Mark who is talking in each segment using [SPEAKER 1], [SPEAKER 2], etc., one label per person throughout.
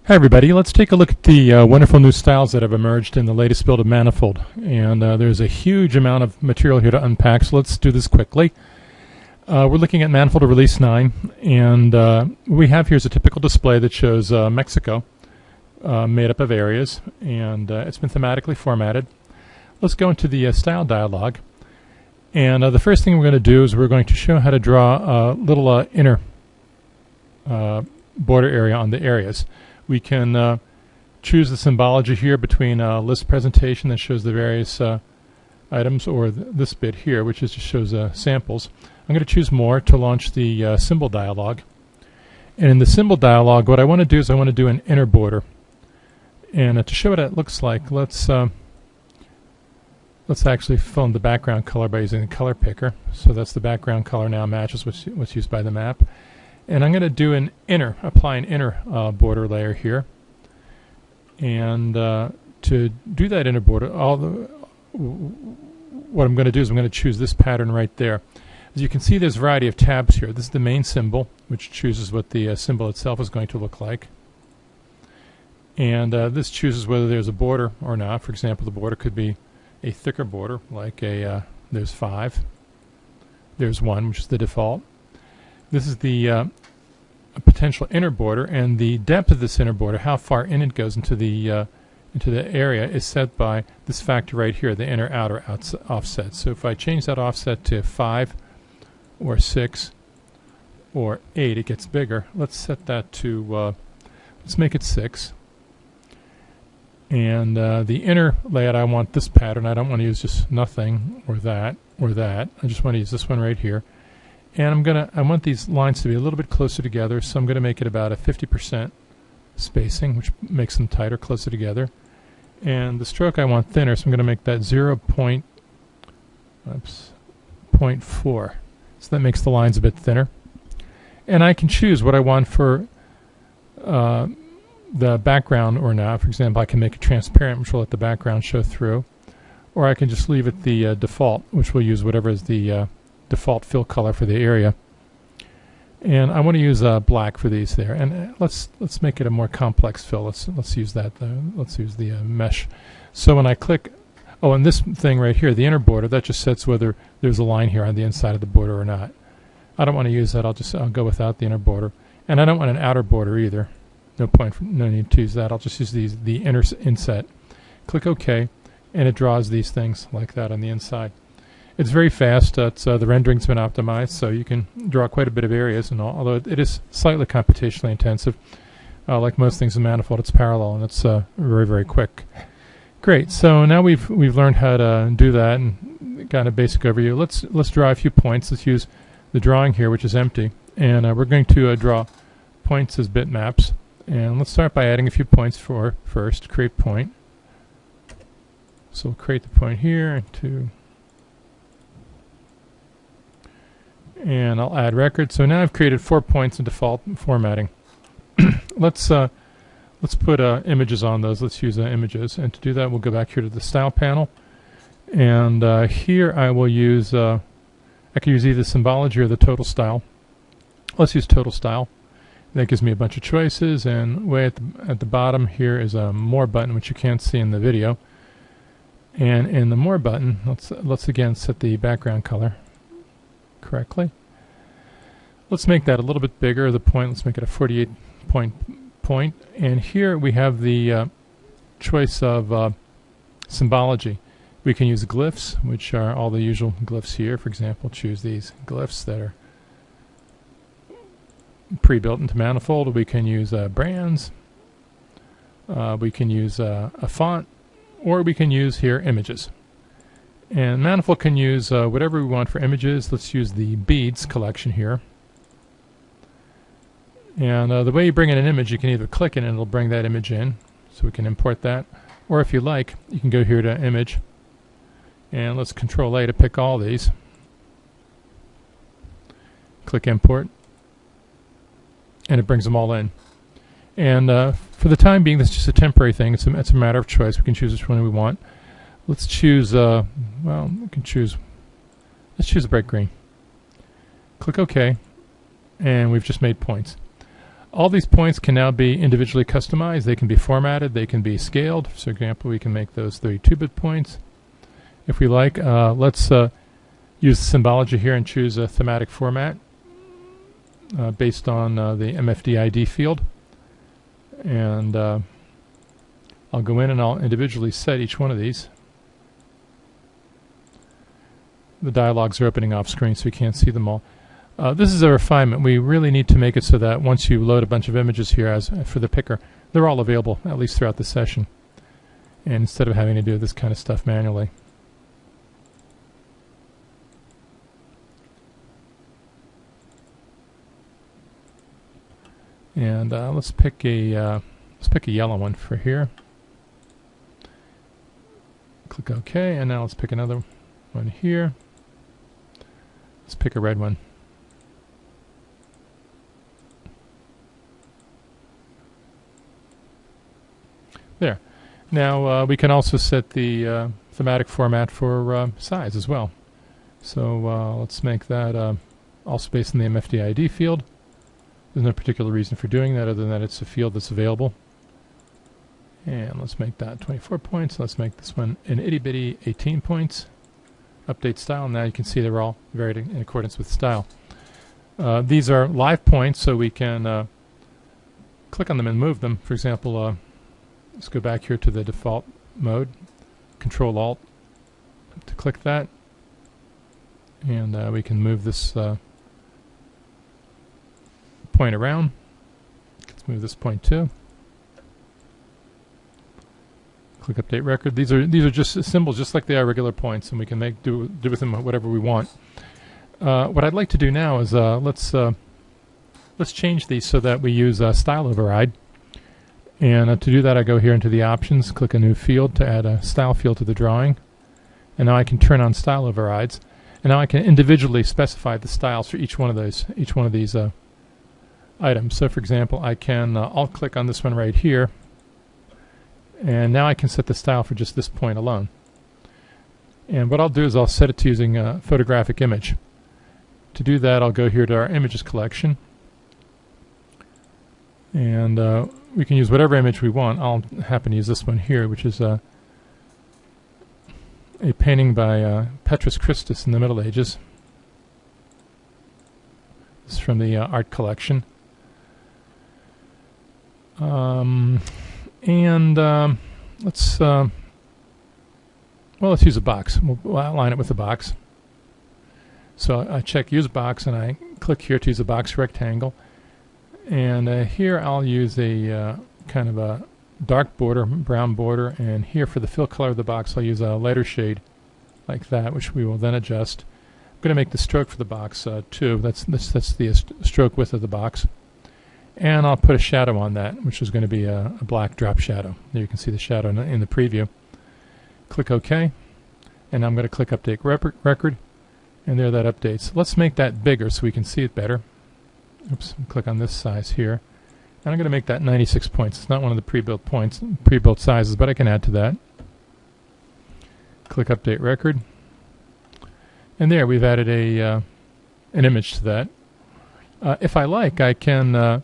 [SPEAKER 1] Hi everybody, let's take a look at the wonderful new styles that have emerged in the latest build of Manifold. And there's a huge amount of material here to unpack, so let's do this quickly. We're looking at Manifold Release 9, and what we have here is a typical display that shows Mexico made up of areas, and it's been thematically formatted. Let's go into the style dialog, and the first thing we're going to do is we're going to show how to draw a little inner border area on the areas. We can choose the symbology here between a list presentation that shows the various items, or this bit here, which just shows samples. I'm going to choose more to launch the symbol dialog. And in the symbol dialog, what I want to do is I want to do an inner border. And to show what it looks like, let's actually fill in the background color by using the color picker. So that's the background color now matches what's used by the map. And I'm going to do apply an inner border layer here. And to do that inner border, what I'm going to do is I'm going to choose this pattern right there. As you can see, there's a variety of tabs here. This is the main symbol, which chooses what the symbol itself is going to look like. And this chooses whether there's a border or not. For example, the border could be a thicker border, like there's 5. There's 1, which is the default. This is the potential inner border, and the depth of this inner border, how far in it goes into the area, is set by this factor right here, the inner-outer offset. So if I change that offset to 5 or 6 or 8, it gets bigger. Let's set that to, let's make it 6. And the inner layout, I want this pattern. I don't want to use just nothing or that or that. I just want to use this one right here. And I want these lines to be a little bit closer together, so I'm going to make it about a 50% spacing, which makes them tighter, closer together. And the stroke I want thinner, so I'm going to make that 0.4. So that makes the lines a bit thinner. And I can choose what I want for the background or not. For example, I can make it transparent, which will let the background show through. Or I can just leave it the default, which will use whatever is the default fill color for the area. And I want to use black for these there. And let's make it a more complex fill. Let's use that. Let's use the mesh. So when I click, and this thing right here, the inner border, that just sets whether there's a line here on the inside of the border or not. I don't want to use that. I'll go without the inner border. And I don't want an outer border either. No need to use that. I'll just use the inner inset. Click OK, and it draws these things like that on the inside. It's very fast. The rendering's been optimized, so you can draw quite a bit of areas. And although it is slightly computationally intensive, like most things in Manifold, it's parallel and it's very, very quick. Great. So now we've learned how to do that and got a basic overview. Let's draw a few points. Let's use the drawing here, which is empty, and we're going to draw points as bitmaps. And let's start by adding a few points first. Create point. So we'll create the point here and I'll add record. So now I've created 4 points in default formatting. Let's put images on those. Let's use images, and to do that we'll go back here to the style panel, and here I will use I can use either symbology or the total style. Let's use total style. That gives me a bunch of choices, and way at the bottom here is a more button, which you can't see in the video. And in the more button, let's again set the background color correctly. Let's make that a little bit bigger, the point. Let's make it a 48 point. And here we have the choice of symbology. We can use glyphs, which are all the usual glyphs here. For example, choose these glyphs that are pre-built into Manifold. We can use brands. We can use a font, or we can use here images. And Manifold can use whatever we want for images. Let's use the beads collection here. And the way you bring in an image, you can either click it and it'll bring that image in, so we can import that. Or if you like, you can go here to image, and let's Control A to pick all these. Click import, and it brings them all in. And for the time being, this is just a temporary thing. It's a matter of choice. We can choose which one we want. Let's choose, let's choose a bright green. Click OK, and we've just made points. All these points can now be individually customized. They can be formatted. They can be scaled. For example, we can make those 32-bit points if we like. Let's use the symbology here and choose a thematic format based on the MFD ID field. And I'll go in and I'll individually set each one of these. The dialogues are opening off screen so you can't see them all. This is a refinement. We really need to make it so that once you load a bunch of images here as for the picker, they're all available at least throughout the session. And instead of having to do this kind of stuff manually. And let's pick a yellow one for here. Click OK, and now let's pick another one here. Let's pick a red one. There. Now we can also set the thematic format for size as well. So let's make that also based on the MFD ID field. There's no particular reason for doing that other than that it's a field that's available. And let's make that 24 points. Let's make this one an itty-bitty 18 points. Update style. Now you can see they're all varied in accordance with style. These are live points, so we can click on them and move them. For example, let's go back here to the default mode. Control-Alt to click that. And we can move this point around. Let's move this point too. Click Update Record. These are just symbols, just like they are regular points, and we can do with them whatever we want. What I'd like to do now is let's change these so that we use Style Override. And to do that, I go here into the options, click a new field to add a style field to the drawing, and now I can turn on Style Overrides. And now I can individually specify the styles for each one of these items. So, for example, I can alt-click on this one right here. And now I can set the style for just this point alone. And what I'll do is I'll set it to using a photographic image. To do that, I'll go here to our images collection. And we can use whatever image we want. I'll happen to use this one here, which is a painting by Petrus Christus in the Middle Ages. This is from the art collection. Let's use a box. We'll outline it with a box. So I check Use Box, and I click here to use a box rectangle. And here I'll use a kind of a dark border, brown border, and here for the fill color of the box I'll use a lighter shade like that, which we will then adjust. I'm going to make the stroke for the box 2. That's the stroke width of the box. And I'll put a shadow on that, which is going to be a black drop shadow. There you can see the shadow in the preview. Click OK. And I'm going to click Update Record. And there that updates. Let's make that bigger so we can see it better. Oops, click on this size here. And I'm going to make that 96 points. It's not one of the pre-built sizes, but I can add to that. Click Update Record. And there we've added an image to that. If I like, I can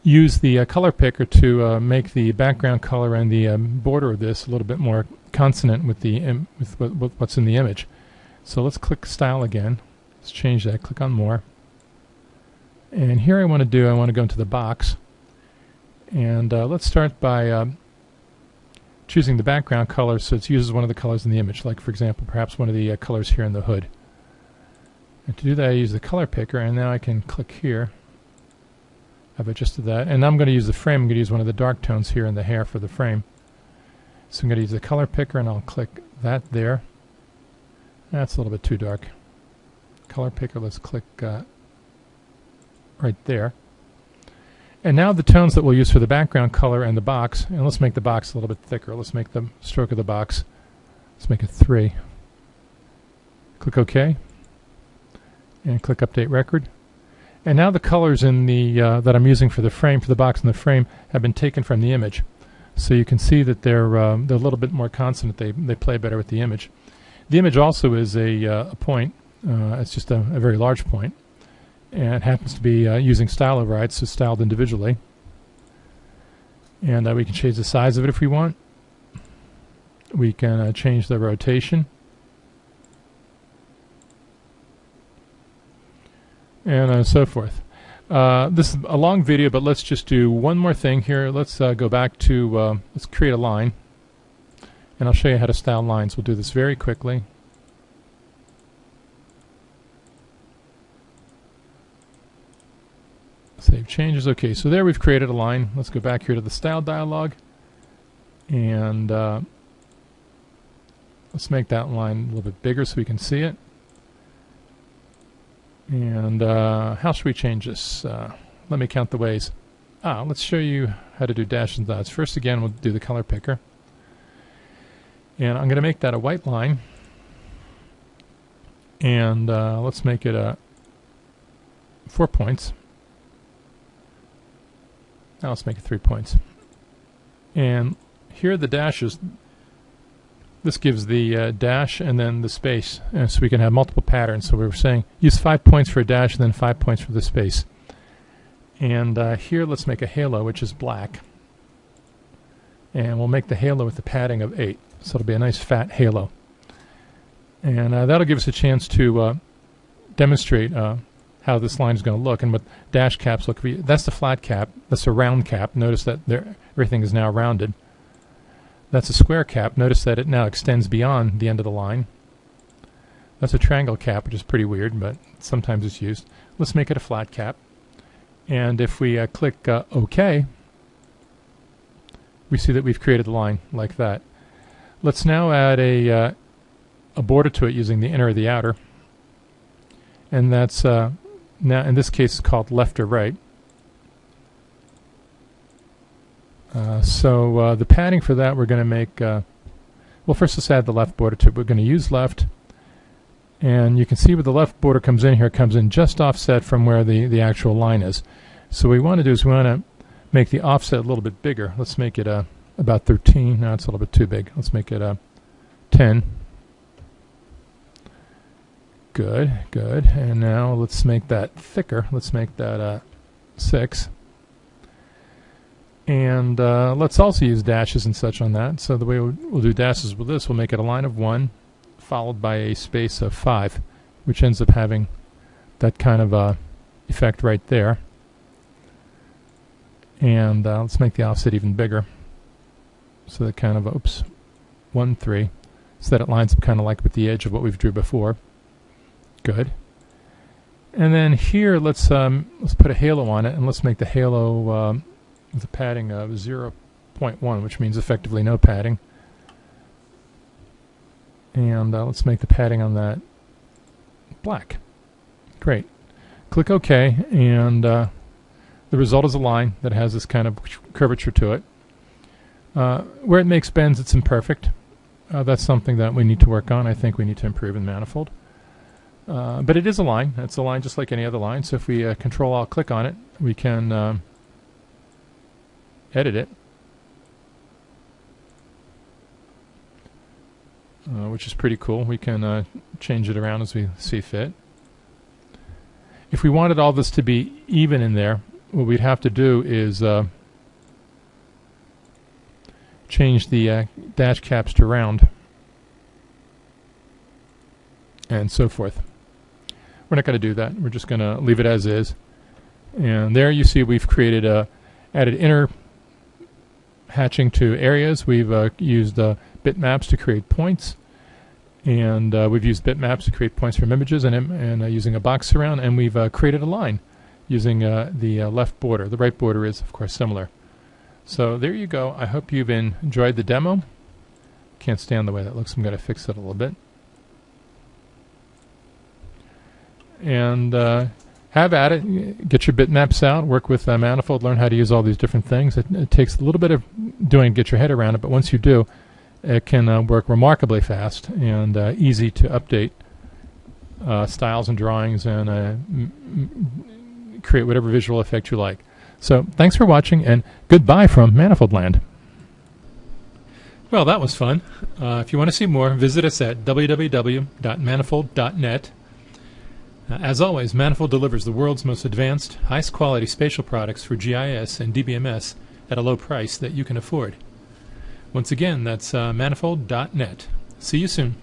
[SPEAKER 1] use the color picker to make the background color and the border of this a little bit more consonant with what's in the image. So let's click Style again. Let's change that. Click on More. And here I want to go into the box. And let's start by choosing the background color so it uses one of the colors in the image, like, for example, perhaps one of the colors here in the hood. And to do that, I use the color picker, and now I can click here. I've adjusted that. And I'm going to use the frame. I'm going to use one of the dark tones here in the hair for the frame. So I'm going to use the color picker, and I'll click that there. That's a little bit too dark. Color picker, let's click right there. And now the tones that we'll use for the background color and the box, and let's make the box a little bit thicker. Let's make the stroke of the box, let's make it 3. Click OK. And click Update Record. And now the colors in the that I'm using for the frame, for the box and the frame, have been taken from the image. So you can see that they're a little bit more consonant. They play better with the image. The image also is a point. It's just a very large point. and it happens to be using style overrides, so styled individually. And we can change the size of it if we want. We can change the rotation. And so forth. This is a long video, but let's just do one more thing here. Let's go back to, let's create a line. And I'll show you how to style lines. We'll do this very quickly. Save changes. Okay, so there we've created a line. Let's go back here to the style dialog. And let's make that line a little bit bigger so we can see it. And how should we change this? Let me count the ways. Let's show you how to do dashes and dots. First, again, we'll do the color picker. And I'm going to make that a white line. And let's make it 4 points. Now let's make it 3 points. And here are the dashes. This gives the dash and then the space, and so we can have multiple patterns. So we were saying use 5 points for a dash and then 5 points for the space. And here let's make a halo, which is black. And we'll make the halo with the padding of 8. So it'll be a nice fat halo. And that'll give us a chance to demonstrate how this line is going to look. And what dash caps look, that's the flat cap, that's a round cap. Notice that everything is now rounded. That's a square cap. Notice that it now extends beyond the end of the line. That's a triangle cap, which is pretty weird, but sometimes it's used. Let's make it a flat cap. And if we click OK, we see that we've created the line like that. Let's now add a border to it using the inner or the outer. And that's now, in this case, it's called left or right. So the padding for that we're going to make, well, first let's add the left border to it. We're going to use left, and you can see where the left border comes in here. It comes in just offset from where the actual line is. So what we want to do is we want to make the offset a little bit bigger. Let's make it about 13. No, it's a little bit too big. Let's make it 10. Good, good. And now let's make that thicker. Let's make that 6. And let's also use dashes and such on that. So the way we'll do dashes with this, we'll make it a line of 1 followed by a space of 5, which ends up having that kind of effect right there. And let's make the offset even bigger. So that kind of, oops, 1, 3. So that it lines up kind of like with the edge of what we've drew before. Good. And then here, let's put a halo on it, and let's make the halo with a padding of 0.1, which means effectively no padding. And let's make the padding on that black. Great. Click OK, and the result is a line that has this kind of curvature to it. Where it makes bends, it's imperfect. That's something that we need to work on. I think we need to improve in Manifold. But it is a line. It's a line just like any other line. So if we Control-Alt-click on it, we can edit it, which is pretty cool. We can change it around as we see fit. If we wanted all this to be even in there, what we'd have to do is change the dash caps to round and so forth. We're not going to do that. We're just going to leave it as is. And there you see we've created added inner hatching to areas. We've used bitmaps to create points, and we've used bitmaps to create points from images, and using a box surround, and we've created a line using the left border. The right border is, of course, similar. So there you go. I hope you've enjoyed the demo. Can't stand the way that looks. I'm going to fix it a little bit. And have at it. Get your bitmaps out. Work with Manifold. Learn how to use all these different things. It takes a little bit of doing to get your head around it, but once you do, it can work remarkably fast and easy to update styles and drawings and create whatever visual effect you like. So thanks for watching, and goodbye from Manifold Land. Well, that was fun. If you want to see more, visit us at www.manifold.net. As always, Manifold delivers the world's most advanced, highest quality spatial products for GIS and DBMS at a low price that you can afford. Once again, that's manifold.net. See you soon.